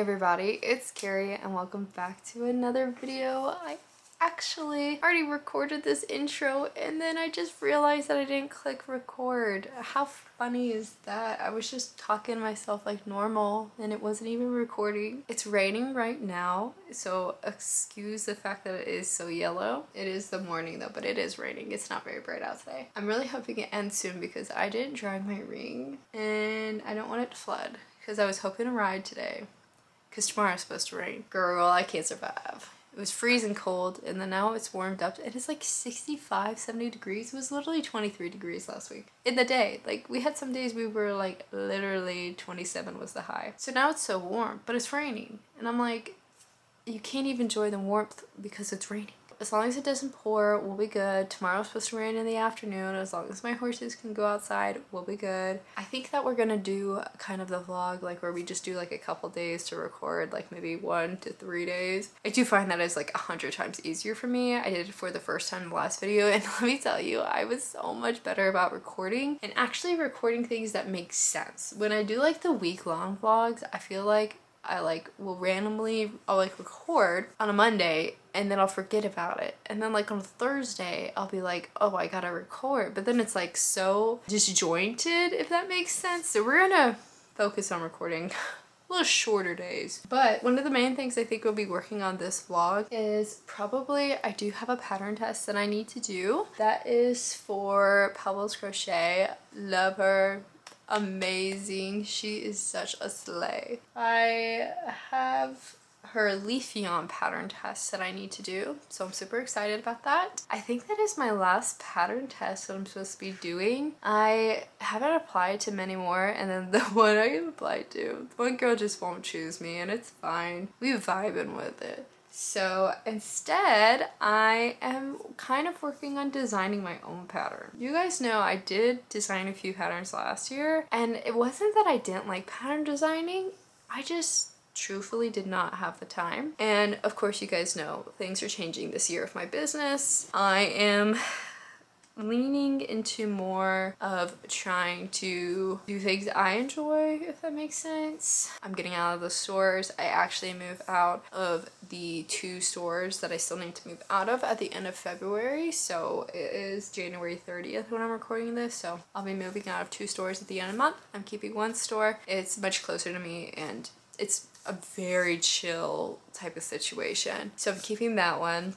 everybody, it's Carrie and welcome back to another video. I actually already recorded this intro and then I just realized that I didn't click record. How funny is that? I was just talking to myself like normal and it wasn't even recording. It's raining right now, so excuse the fact that it is so yellow. It is the morning though, but it is raining. It's not very bright out today. I'm really hoping it ends soon because I didn't dry my ring and I don't want it to flood. Because I was hoping to ride today. Because tomorrow's supposed to rain. Girl, I can't survive. It was freezing cold and then now it's warmed up and it's like 65, 70 degrees. It was literally 23 degrees last week. In the day. Like we had some days we were like literally 27 was the high. So now it's so warm, but it's raining. And I'm like, you can't even enjoy the warmth because it's raining. As long as it doesn't pour, we'll be good. Tomorrow's supposed to rain in the afternoon. As long as my horses can go outside, we'll be good. I think that we're gonna do kind of the vlog like where we just do like a couple days to record, like maybe 1 to 3 days. I do find that it's like 100 times easier for me. I did it for the first time in the last video and let me tell you, I was so much better about recording and actually recording things that make sense. When I do like the week-long vlogs, I feel like I'll like record on a Monday and then I'll forget about it. And then like on a Thursday, I'll be like, oh, I gotta record. But then it's like so disjointed, if that makes sense. So we're gonna focus on recording a little shorter days. But one of the main things I think we'll be working on this vlog is probably, I do have a pattern test that I need to do. That is for Pebbles Crochet. Love her. Amazing. She is such a slay. I have her leafy on pattern test that I need to do, so I'm super excited about that. I think that is my last pattern test that I'm supposed to be doing. I haven't applied to many more, and then the one I applied to, one girl just won't choose me and it's fine. We vibing with it. So instead, I am kind of working on designing my own pattern. You guys know I did design a few patterns last year, and it wasn't that I didn't like pattern designing, I just truthfully did not have the time. And of course, you guys know things are changing this year with my business. I am leaning into more of trying to do things I enjoy, if that makes sense. I'm getting out of the stores. I actually move out of the 2 stores that I still need to move out of at the end of February. So it is January 30th when I'm recording this. So I'll be moving out of 2 stores at the end of the month. I'm keeping 1 store. It's much closer to me and it's a very chill type of situation. So I'm keeping that one.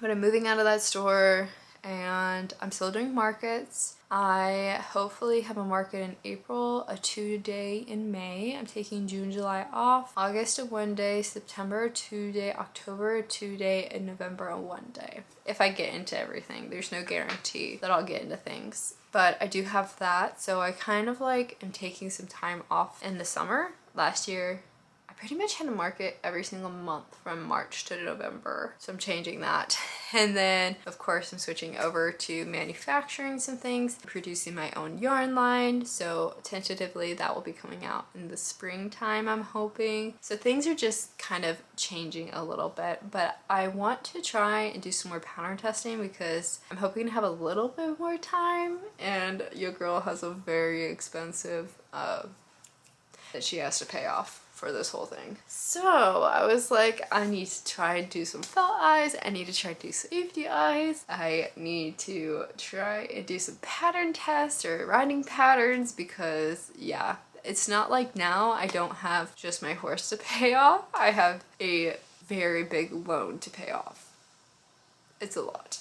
But I'm moving out of that store and I'm still doing markets. I hopefully have a market in April, a 2-day in May. I'm taking June, July off. August a 1-day, September a 2-day, October a 2-day, and November a 1-day. If I get into everything, there's no guarantee that I'll get into things. But I do have that, so I kind of like am taking some time off in the summer. Last year, I pretty much had a market every single month from March to November. So I'm changing that. And then of course I'm switching over to manufacturing some things, producing my own yarn line. So tentatively that will be coming out in the springtime, I'm hoping. So things are just kind of changing a little bit, but I want to try and do some more pattern testing because I'm hoping to have a little bit more time, and your girl has a very expensive that she has to pay off for this whole thing. So I was like, I need to try and do some felt eyes. I need to try and do safety eyes. I need to try and do some pattern tests or writing patterns because yeah, it's not like now I don't have just my horse to pay off. I have a very big loan to pay off. It's a lot.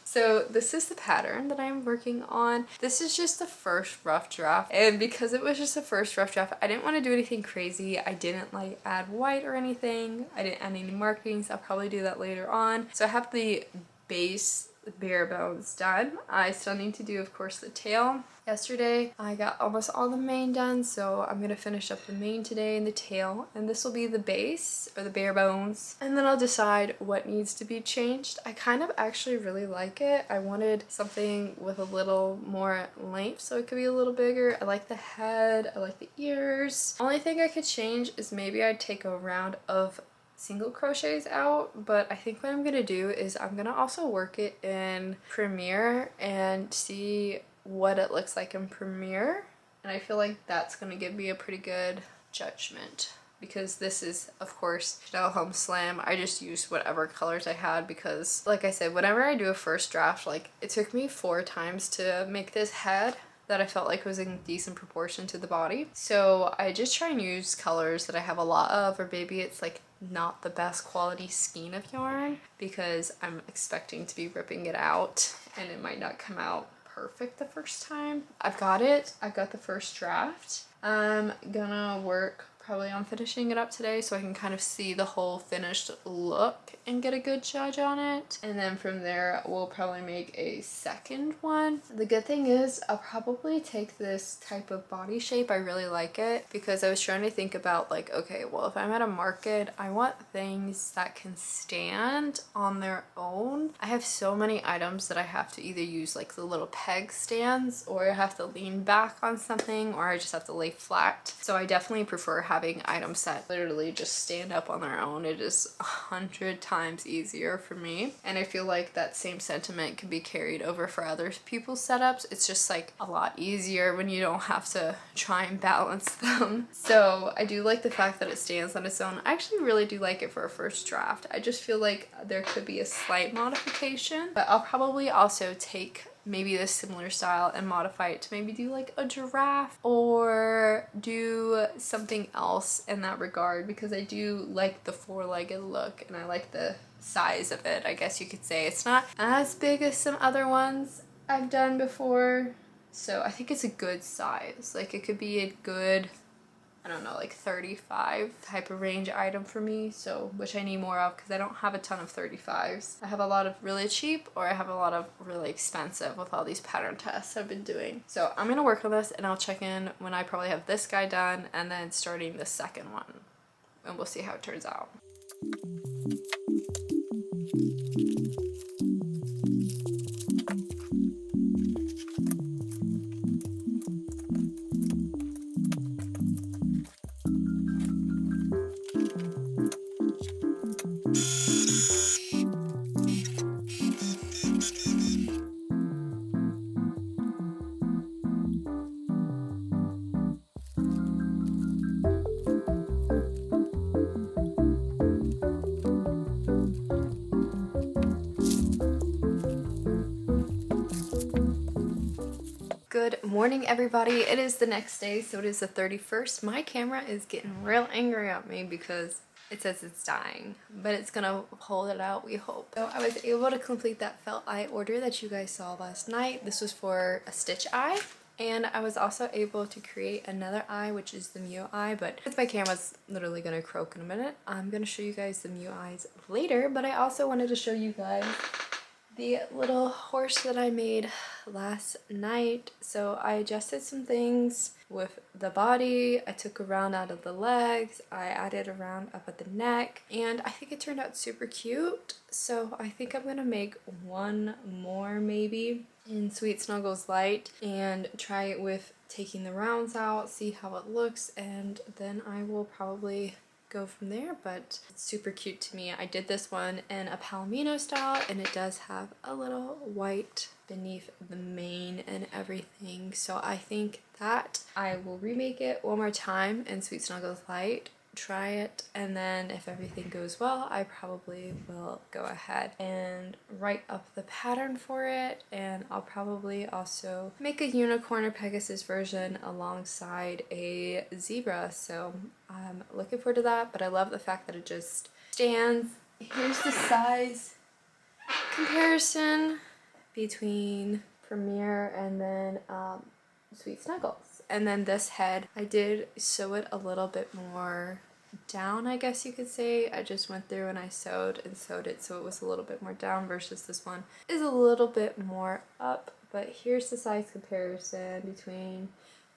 So this is the pattern that I'm working on. This is just the first rough draft, and because it was just the first rough draft, I didn't want to do anything crazy. I didn't like add white or anything. I didn't add any markings. I'll probably do that later on. So I have the base bare bones done. I still need to do, of course, the tail. Yesterday I got almost all the mane done, so I'm gonna finish up the mane today and the tail, and this will be the base or the bare bones, and then I'll decide what needs to be changed. I kind of actually really like it. I wanted something with a little more length so it could be a little bigger. I like the head, I like the ears. Only thing I could change is maybe I'd take a round of single crochets out, but I think what I'm gonna do is I'm gonna also work it in Premiere and see what it looks like in Premiere, and I feel like that's gonna give me a pretty good judgment because this is of course Chanel Home Slam. I just used whatever colors I had because like I said, whenever I do a first draft, like it took me 4 times to make this head that I felt like was in decent proportion to the body. So I just try and use colors that I have a lot of, or maybe it's like not the best quality skein of yarn because I'm expecting to be ripping it out and it might not come out perfect the first time. I've got it. I got the first draft. I'm gonna work probably on finishing it up today so I can kind of see the whole finished look and get a good judge on it. And then from there, we'll probably make a second one. The good thing is I'll probably take this type of body shape. I really like it because I was trying to think about like, okay, well, if I'm at a market, I want things that can stand on their own. I have so many items that I have to either use like the little peg stands, or I have to lean back on something, or I just have to lay flat. So I definitely prefer having items that literally just stand up on their own. It is 100 times easier for me, and I feel like that same sentiment can be carried over for other people's setups. It's just like a lot easier when you don't have to try and balance them. So I do like the fact that it stands on its own. I actually really do like it for a first draft. I just feel like there could be a slight modification, but I'll probably also take maybe this similar style and modify it to maybe do like a giraffe or do something else in that regard, because I do like the 4-legged look and I like the size of it, I guess you could say. It's not as big as some other ones I've done before, so I think it's a good size. Like it could be a good, I don't know, like 35 type of range item for me, so which I need more of because I don't have a ton of 35s. I have a lot of really cheap, or I have a lot of really expensive with all these pattern tests I've been doing. So I'm gonna work on this and I'll check in when I probably have this guy done and then starting the second one, and we'll see how it turns out. Good morning, everybody. It is the next day, so it is the 31st. My camera is getting real angry at me because it says it's dying, but it's gonna hold it out, we hope. So I was able to complete that felt eye order that you guys saw last night. This was for a stitch eye, and I was also able to create another eye, which is the Mew eye, but since my camera's literally gonna croak in a minute, I'm gonna show you guys the Mew eyes later. But I also wanted to show you guys the little horse that I made last night. So I adjusted some things with the body. I took a round out of the legs. I added a round up at the neck, and I think it turned out super cute. So I think I'm gonna make one more maybe in Sweet Snuggles Light and try it with taking the rounds out, see how it looks, and then I will probably go from there. But it's super cute to me. I did this one in a palomino style, and it does have a little white beneath the mane and everything, so I think that I will remake it one more time in Sweet Snuggles Light, try it, and then if everything goes well, I probably will go ahead and write up the pattern for it, and I'll probably also make a unicorn or Pegasus version alongside a zebra. So I'm looking forward to that, but I love the fact that it just stands. Here's the size comparison between Premier and then Sweet Snuggles. And then this head, I did sew it a little bit more down, I guess you could say. I just went through and I sewed and sewed it so it was a little bit more down, versus this one is a little bit more up. But here's the size comparison between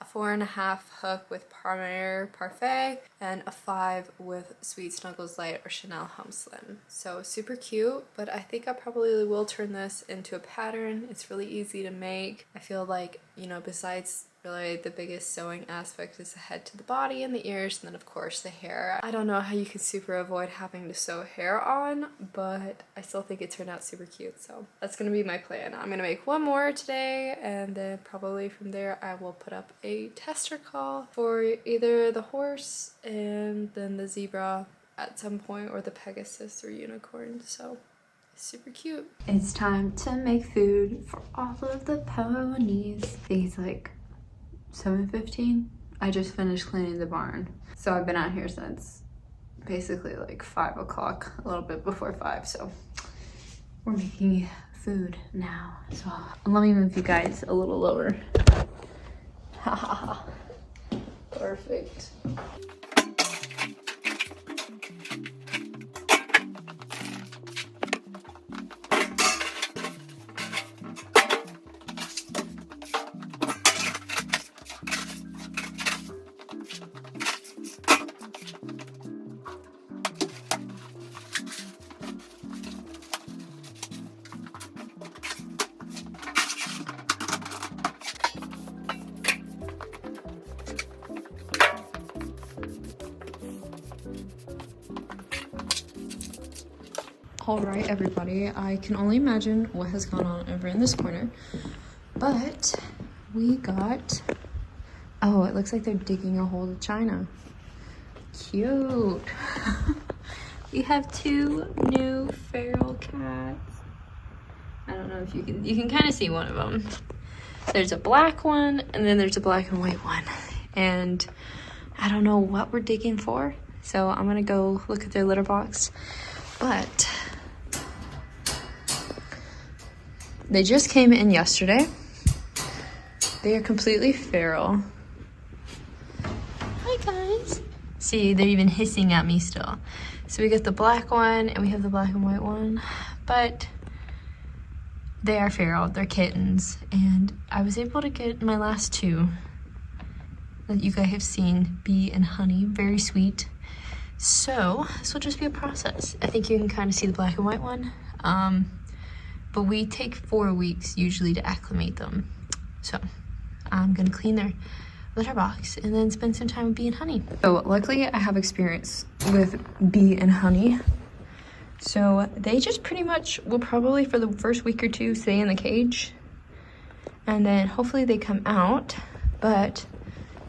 a 4.5 hook with Premier Parfait and a 5 with Sweet Snuggles Light or Chanel Home Slim. So super cute, but I think I probably will turn this into a pattern. It's really easy to make. I feel like, you know, besides Really, the biggest sewing aspect is the head to the body and the ears, and then of course the hair. I don't know how you can super avoid having to sew hair on, but I still think it turned out super cute, so that's gonna be my plan. I'm gonna make one more today, and then probably from there I will put up a tester call for either the horse and then the zebra at some point, or the Pegasus or unicorn, so super cute. It's time to make food for all of the ponies. I think it's like 7:15. I just finished cleaning the barn, so I've been out here since basically like 5 o'clock, a little bit before 5, so we're making food now. So let me move you guys a little lower. Ha ha ha. Perfect. Alright everybody, I can only imagine what has gone on over in this corner, but we got, oh, it looks like they're digging a hole to China. Cute. We have 2 new feral cats. I don't know if you can kind of see one of them. There's a black one, and then there's a black and white one, and I don't know what we're digging for, so I'm gonna go look at their litter box. But they just came in yesterday. They are completely feral. Hi guys. See, they're even hissing at me still. So we got the black one and we have the black and white one, but they are feral, they're kittens. And I was able to get my last 2 that you guys have seen, Bee and Honey, very sweet. So this will just be a process. I think you can kind of see the black and white one. But we take 4 weeks usually to acclimate them. So I'm gonna clean their litter box and then spend some time with Bee and Honey. So luckily I have experience with Bee and Honey. So they just pretty much will probably for the first week or 2 stay in the cage. And then hopefully they come out, but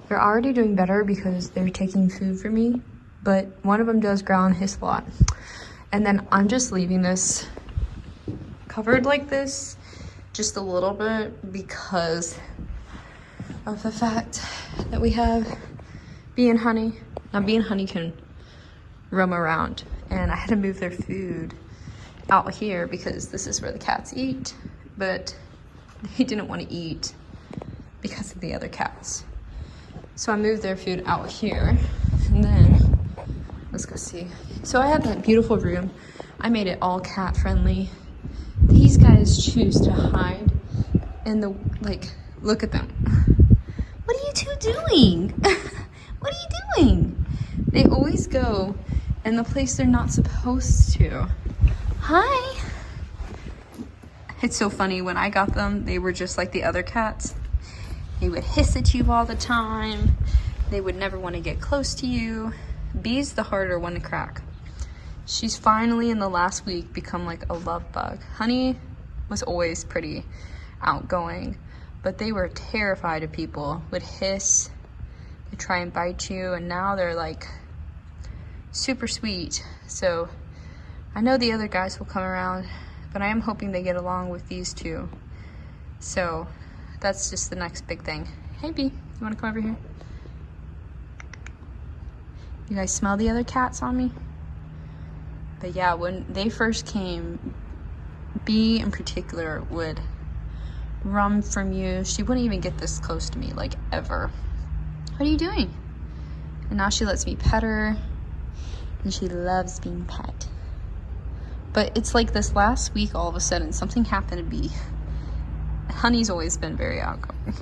they're already doing better because they're taking food from me. But one of them does growl and hiss a lot. And then I'm just leaving this covered like this just a little bit because of the fact that we have Bee and Honey. Now Bee and Honey can roam around, and I had to move their food out here because this is where the cats eat, but they didn't want to eat because of the other cats. So I moved their food out here, and then let's go see. So I have that beautiful room. I made it all cat friendly. These guys choose to hide in the, like, look at them. What are you 2 doing? What are you doing? They always go in the place they're not supposed to. Hi. It's so funny, when I got them, they were just like the other cats. They would hiss at you all the time. They would never want to get close to you. Bee's the harder one to crack. She's finally in the last week become like a love bug. Honey was always pretty outgoing, but they were terrified of people, would hiss, they try and bite you, and now they're like super sweet. So I know the other guys will come around, but I am hoping they get along with these 2. So that's just the next big thing. Hey Bee, you wanna come over here? You guys smell the other cats on me? But yeah, when they first came, Bee in particular would run from you. She wouldn't even get this close to me, like, ever. What are you doing? And now she lets me pet her, and she loves being pet. But it's like this last week, all of a sudden, something happened to Bee. Honey's always been very outgoing.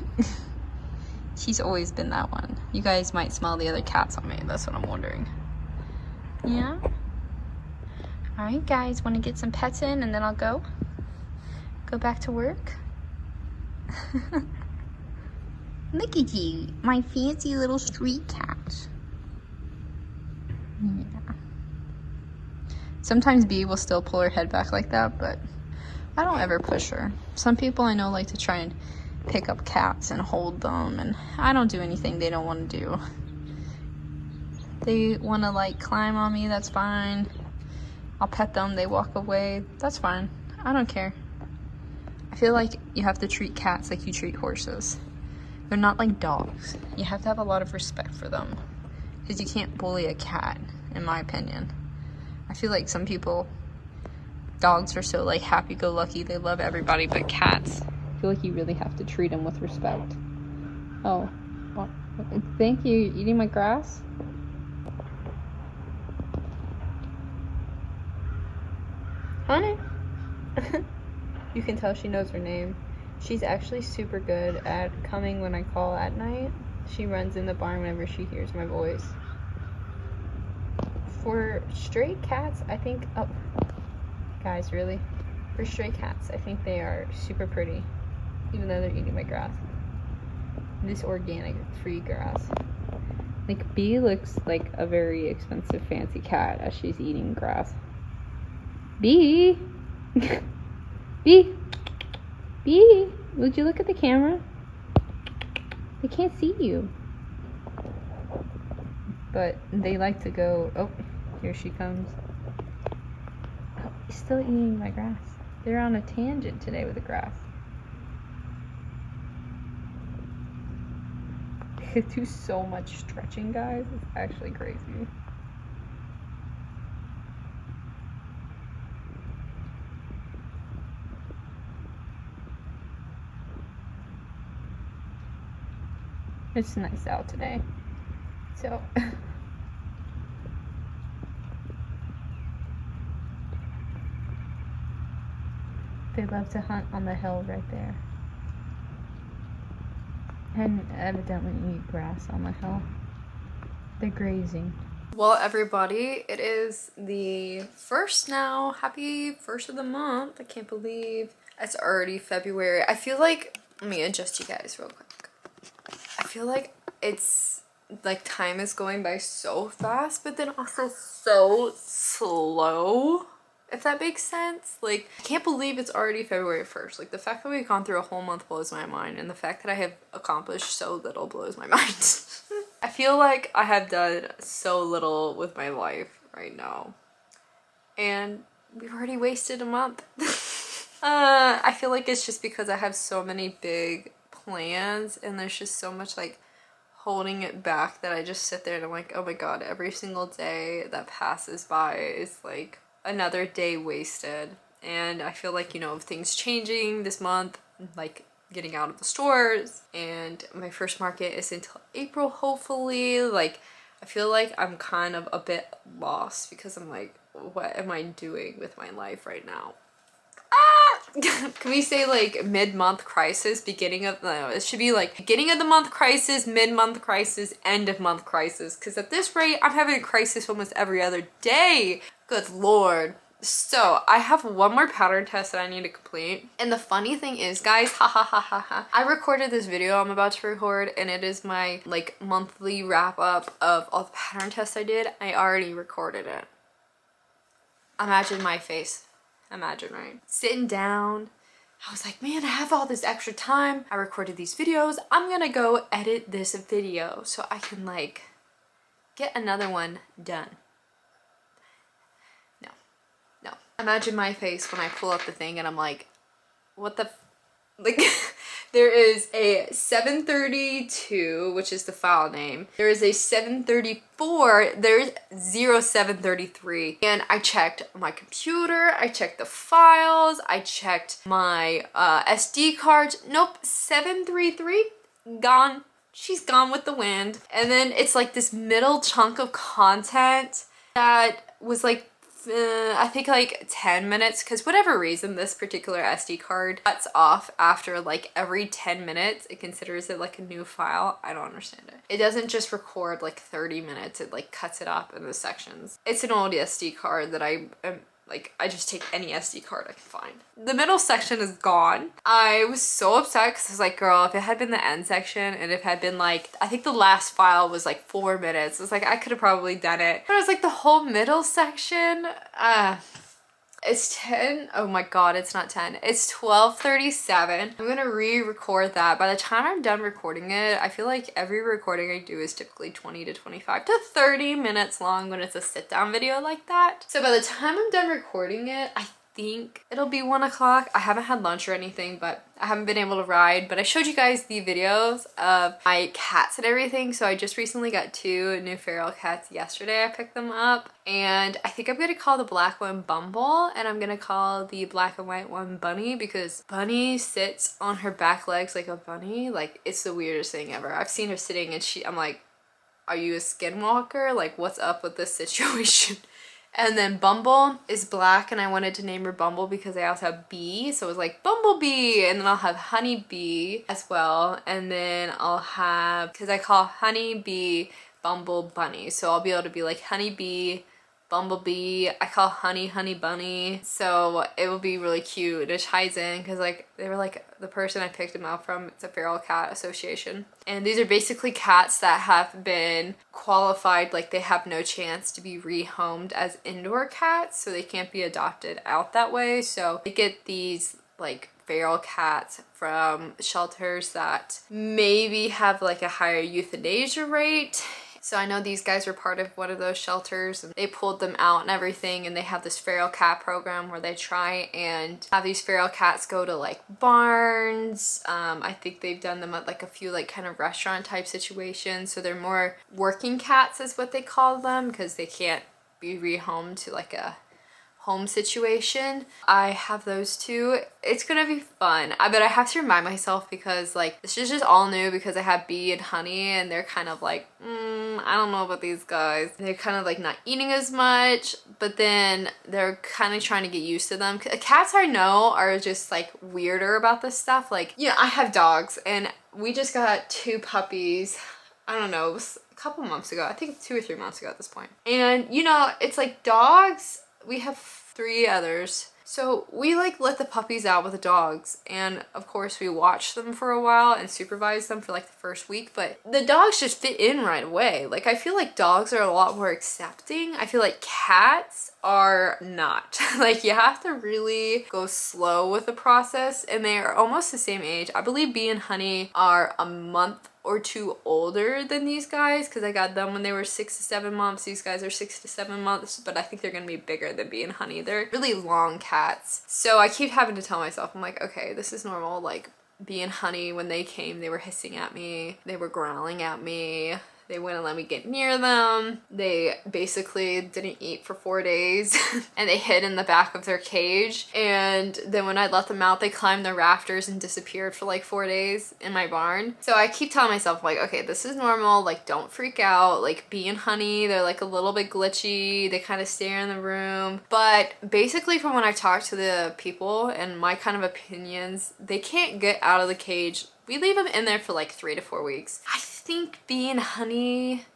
She's always been that one. You guys might smell the other cats on me. That's what I'm wondering. Yeah? All right, guys, want to get some pets in and then I'll go back to work. Look at you, my fancy little street cat. Yeah. Sometimes Bee will still pull her head back like that, but I don't ever push her. Some people I know like to try and pick up cats and hold them, and I don't do anything they don't want to do. They want to like climb on me, that's fine. I'll pet them, they walk away, that's fine. I don't care. I feel like you have to treat cats like you treat horses. They're not like dogs. You have to have a lot of respect for them, because you can't bully a cat, in my opinion. I feel like some people, dogs are so like happy-go-lucky, they love everybody, but cats, I feel like you really have to treat them with respect. Oh, well, thank you. Eating my grass? Honey. You can tell she knows her name. She's actually super good at coming when I call at night. She runs in the barn whenever she hears my voice. For stray cats, I think, oh, guys, really? For stray cats, I think they are super pretty, even though they're eating my grass. This organic, free grass. Like, Bee looks like a very expensive, fancy cat as she's eating grass. Bee! Bee! Bee! Would you look at the camera? They can't see you. But they like to go, oh, here she comes. Oh, he's still eating my grass. They're on a tangent today with the grass. They do so much stretching, guys. It's actually crazy. It's nice out today. So they love to hunt on the hill right there. And evidently eat grass on the hill. They're grazing. Well, everybody, it is the 1st now. Happy 1st of the month. I can't believe it's already February. I feel like, let me adjust you guys real quick. I feel like it's like time is going by so fast, but then also so slow, if that makes sense. Like, I can't believe it's already February 1st. Like, the fact that we've gone through a whole month blows my mind, and the fact that I have accomplished so little blows my mind. I feel like I have done so little with my life right now, and we've already wasted a month. I feel like it's just because I have so many big plans, and there's just so much like holding it back that I just sit there and I'm like, oh my god, every single day that passes by is like another day wasted. And I feel like, you know, things changing this month, like getting out of the stores, and my first market is until April, hopefully. Like, I feel like I'm kind of a bit lost because I'm like, what am I doing with my life right now? Can we say like mid-month crisis, beginning of, no, it should be like beginning of the month crisis, mid-month crisis, end of month crisis, because at this rate I'm having a crisis almost every other day. Good lord. So I have one more pattern test that I need to complete, and the funny thing is, guys, I recorded this video I'm about to record, and it is my like monthly wrap up of all the pattern tests I did. I already recorded it. Imagine my face. Imagine, right? Sitting down, I was like, man, I have all this extra time. I recorded these videos. I'm gonna go edit this video so I can like get another one done. No. Imagine my face when I pull up the thing and I'm like, what the like there is a 732, which is the file name. There is a 734, there's 0733. And I checked my computer, I checked the files, I checked my SD cards. Nope, 733, gone. She's gone with the wind. And then it's like this middle chunk of content that was like I think like 10 minutes, because whatever reason this particular SD card cuts off after like every 10 minutes. It considers it like a new file. I don't understand it. It doesn't just record like 30 minutes, it like cuts it up in the sections. It's an old SD card that I am Like, I just take any SD card I can find. The middle section is gone. I was so upset because I was like, girl, if it had been the end section and if it had been like, I think the last file was like 4 minutes. It's like, I could have probably done it. But it was like the whole middle section, it's 10. Oh my god, it's not 10. It's 12:37. I'm gonna re-record that. By the time I'm done recording it, I feel like every recording I do is typically 20 to 25 to 30 minutes long when it's a sit-down video like that. So by the time I'm done recording it, I think it'll be 1 o'clock. I haven't had lunch or anything, but I haven't been able to ride. But I showed you guys the videos of my cats and everything. So I just recently got 2 new feral cats yesterday. I picked them up, and I think I'm gonna call the black one Bumble, and I'm gonna call the black and white one Bunny, because Bunny sits on her back legs like a bunny. Like, it's the weirdest thing ever. I've seen her sitting and I'm like, are you a skinwalker? Like, what's up with this situation? And then Bumble is black, and I wanted to name her Bumble because I also have bee, so it was like Bumblebee. And then I'll have Honeybee as well, and then I'll have, because I call Honeybee Bumble Bunny, so I'll be able to be like Honeybee, Bumblebee. I call Honey Bunny, so it will be really cute. It ties in because like they were like the person I picked them out from, it's a feral cat association, and these are basically cats that have been qualified, like they have no chance to be rehomed as indoor cats, so they can't be adopted out that way. So they get these like feral cats from shelters that maybe have like a higher euthanasia rate. So I know these guys were part of one of those shelters, and they pulled them out and everything, and they have this feral cat program where they try and have these feral cats go to like barns. I think they've done them at like a few like kind of restaurant type situations. So they're more working cats is what they call them, because they can't be rehomed to like a home situation. I have those 2. It's gonna be fun. But I have to remind myself, because like this is just all new, because I have Bee and Honey, and they're kind of like, I don't know about these guys. They're kind of like not eating as much, but then they're kind of trying to get used to them. Cats I know are just like weirder about this stuff. Like, you know, I have dogs, and we just got 2 puppies. I don't know, it was a couple months ago. I think 2 or 3 months ago at this point. And you know, it's like dogs, we have 3 others. So we like let the puppies out with the dogs, and of course we watch them for a while and supervise them for like the first week, but the dogs just fit in right away. Like, I feel like dogs are a lot more accepting. I feel like cats are not. Like, you have to really go slow with the process, and they are almost the same age. I believe Bee and Honey are a month or 2 older than these guys, because I got them when they were 6 to 7 months. These guys are 6 to 7 months, but I think they're gonna be bigger than Bee and Honey. They're really long cats. So I keep having to tell myself, I'm like, okay, this is normal. Like, Bee and Honey, when they came, they were hissing at me, they were growling at me, they wouldn't let me get near them. They basically didn't eat for 4 days and they hid in the back of their cage. And then when I let them out, they climbed the rafters and disappeared for like 4 days in my barn. So I keep telling myself, like, okay, this is normal. Like, don't freak out. Like, Bee and Honey, they're like a little bit glitchy. They kind of stare in the room. But basically, from when I talk to the people and my kind of opinions, they can't get out of the cage. We leave them in there for like 3 to 4 weeks. I think Bee and Honey,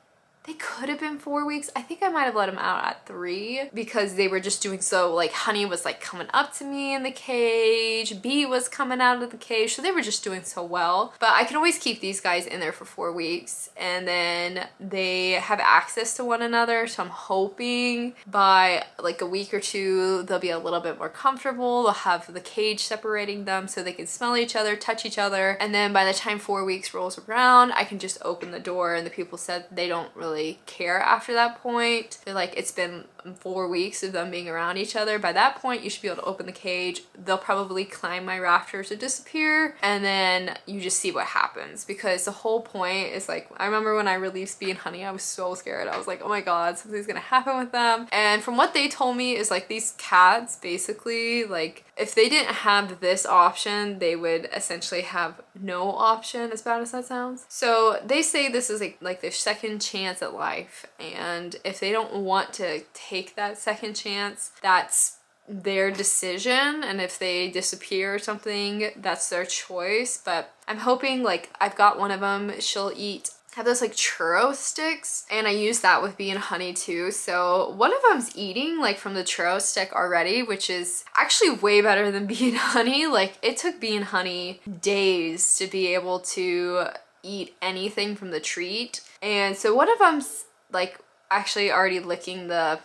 they could have been 4 weeks. I think I might have let them out at 3 because they were just doing so, like, Honey was like coming up to me in the cage, Bee was coming out of the cage, so they were just doing so well. But I can always keep these guys in there for 4 weeks, and then they have access to one another, so I'm hoping by like a week or 2 they'll be a little bit more comfortable. They'll have the cage separating them so they can smell each other, touch each other, and then by the time 4 weeks rolls around, I can just open the door. And the people said they don't really care after that point. They're like, it's been 4 weeks of them being around each other. By that point, you should be able to open the cage. They'll probably climb my rafters or disappear, and then you just see what happens. Because the whole point is, like, I remember when I released Bee and Honey, I was so scared. I was like, oh my god, something's gonna happen with them. And from what they told me is, like, these cats basically, like, if they didn't have this option, they would essentially have no option, as bad as that sounds. So they say this is like their second chance at life, and if they don't want to take that second chance, that's their decision, and if they disappear or something, that's their choice. But I'm hoping, like, I've got one of them, she'll eat have those like churro sticks, and I use that with bee and honey too. So one of them's eating like from the churro stick already, which is actually way better than bee and honey. Like it took bee and honey days to be able to eat anything from the treat. And so one of them's like actually already licking the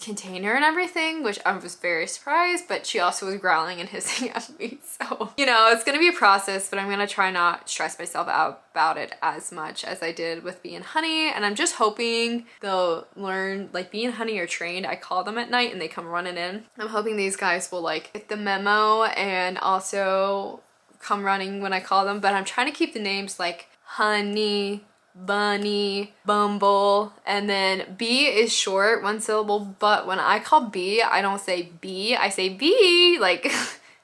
container and everything, which I was very surprised, but she also was growling and hissing at me. So, you know, it's gonna be a process, but I'm gonna try not stress myself out about it as much as I did with bee and honey. And I'm just hoping they'll learn, like bee and honey are trained. I call them at night and they come running in. I'm hoping these guys will like get the memo and also come running when I call them, but I'm trying to keep the names like Honey, Bunny, Bumble, and then bee is short, one syllable, but when I call bee, I don't say bee, I say bee, like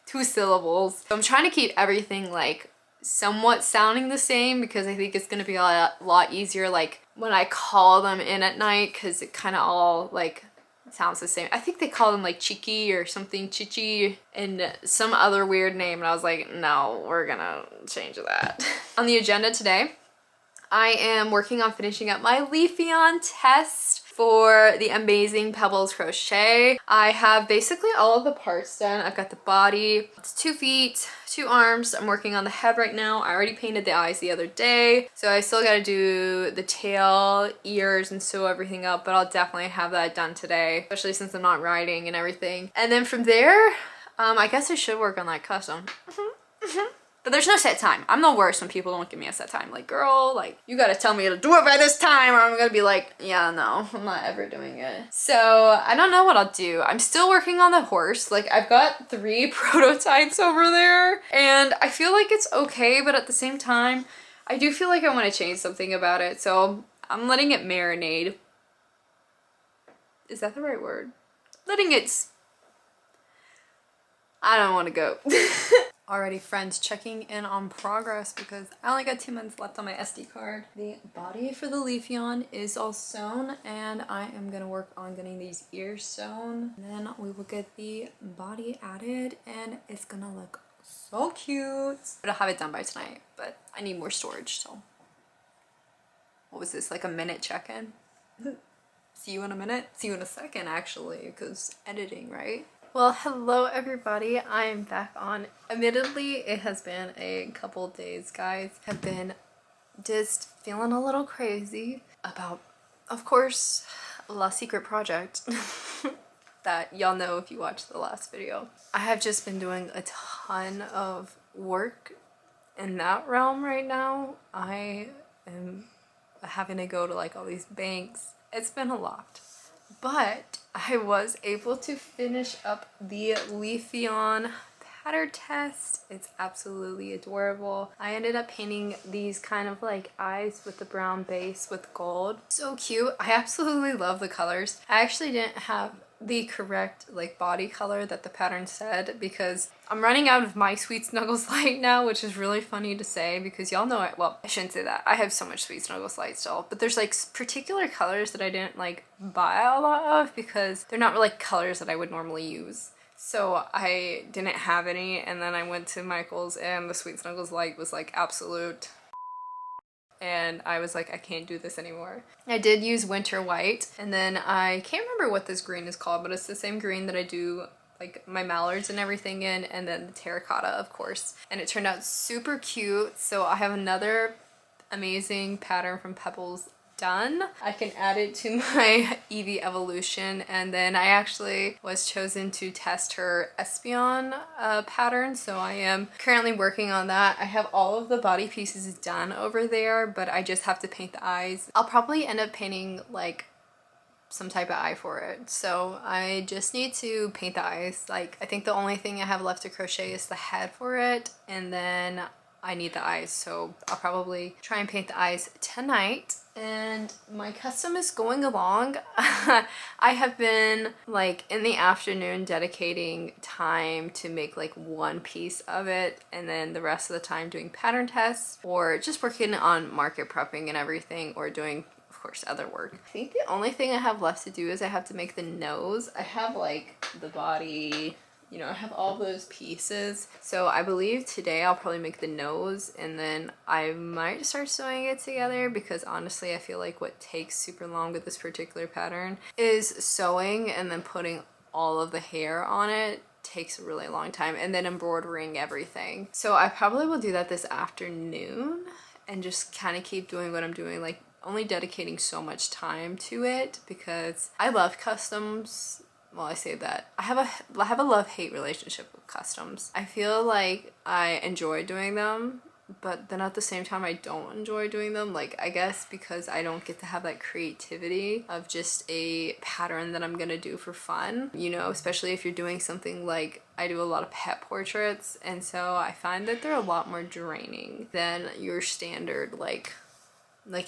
2 syllables. So I'm trying to keep everything like somewhat sounding the same because I think it's gonna be a lot easier like when I call them in at night, because it kind of all like sounds the same. I think they call them like Chicky or something, Chichi, and some other weird name, and I was like, no, we're gonna change that. On the agenda today, I am working on finishing up my Leafeon test for the Amazing Pebbles crochet. I have basically all of the parts done. I've got the body, it's 2 feet, 2 arms. I'm working on the head right now. I already painted the eyes the other day, so I still gotta do the tail, ears, and sew everything up, but I'll definitely have that done today, especially since I'm not riding and everything. And then from there, I guess I should work on that custom. But there's no set time. I'm the worst when people don't give me a set time. Like, girl, like, you gotta tell me to do it by this time or I'm gonna be like, yeah, no, I'm not ever doing it. So I don't know what I'll do. I'm still working on the horse. Like, I've got 3 prototypes over there and I feel like it's okay, but at the same time, I do feel like I want to change something about it. So I'm letting it marinate. Is that the right word? Letting it... I don't want to go. Alrighty friends, checking in on progress because I only got 2 months left on my SD card. The body for the Leafeon is all sewn and I am gonna work on getting these ears sewn. And then we will get the body added and it's gonna look so cute. I'll have it done by tonight, but I need more storage, so. What was this, like a minute check-in? See you in a minute? See you in a second actually, because editing, right? Well, hello everybody, I am back on. Admittedly, it has been a couple days, guys. Have been just feeling a little crazy about, of course, La Secret Project that y'all know if you watched the last video. I have just been doing a ton of work in that realm right now. I am having to go to like all these banks. It's been a lot. But I was able to finish up the Leafeon pattern test. It's absolutely adorable. I ended up painting these kind of like eyes with the brown base with gold. So cute. I absolutely love the colors. I actually didn't have the correct like body color that the pattern said because I'm running out of my Sweet Snuggles light now, which is really funny to say because y'all know it. Well, I shouldn't say that. I have so much Sweet Snuggles light still, but there's like particular colors that I didn't like buy a lot of because they're not really colors that I would normally use. So I didn't have any, and then I went to Michael's and the Sweet Snuggles light was like absolute, and I was like, I can't do this anymore. I did use Winter White, and then I can't remember what this green is called, but it's the same green that I do like my mallards and everything in, and then the terracotta, of course. And it turned out super cute, so I have another amazing pattern from Pebbles done. I can add it to my Eevee Evolution, and then I actually was chosen to test her Espeon pattern, so I am currently working on that. I have all of the body pieces done over there, but I just have to paint the eyes. I'll probably end up painting like some type of eye for it, so I just need to paint the eyes. Like, I think the only thing I have left to crochet is the head for it, and then I need the eyes, so I'll probably try and paint the eyes tonight. And my custom is going along. I have been like in the afternoon dedicating time to make like one piece of it, and then the rest of the time doing pattern tests or just working on market prepping and everything, or doing, of course, other work. I think the only thing I have left to do is I have to make the nose. I have like the body you know, I have all those pieces. So I believe today I'll probably make the nose, and then I might start sewing it together, because honestly I feel like what takes super long with this particular pattern is sewing and then putting all of the hair on it takes a really long time, and then embroidering everything. So I probably will do that this afternoon and just kind of keep doing what I'm doing, like only dedicating so much time to it, because I love customs. Well, I say that. I have a love-hate relationship with customs. I feel like I enjoy doing them, but then at the same time I don't enjoy doing them. Like, I guess because I don't get to have that creativity of just a pattern that I'm gonna do for fun, you know, especially if you're doing something like I do a lot of pet portraits, and so I find that they're a lot more draining than your standard like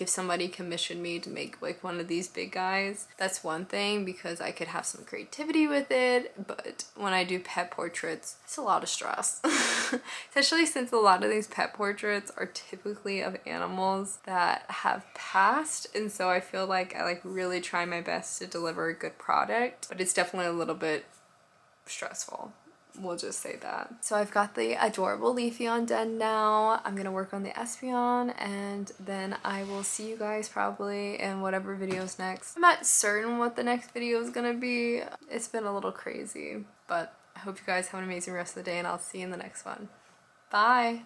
if somebody commissioned me to make like one of these big guys, that's one thing because I could have some creativity with it, but when I do pet portraits, it's a lot of stress. Especially since a lot of these pet portraits are typically of animals that have passed, and so I feel like I like really try my best to deliver a good product, but it's definitely a little bit stressful. We'll just say that. So I've got the adorable Leafy on done now. I'm gonna work on the Espion, and then I will see you guys probably in whatever video's next. I'm not certain what the next video is gonna be. It's been a little crazy, but I hope you guys have an amazing rest of the day, and I'll see you in the next one. Bye!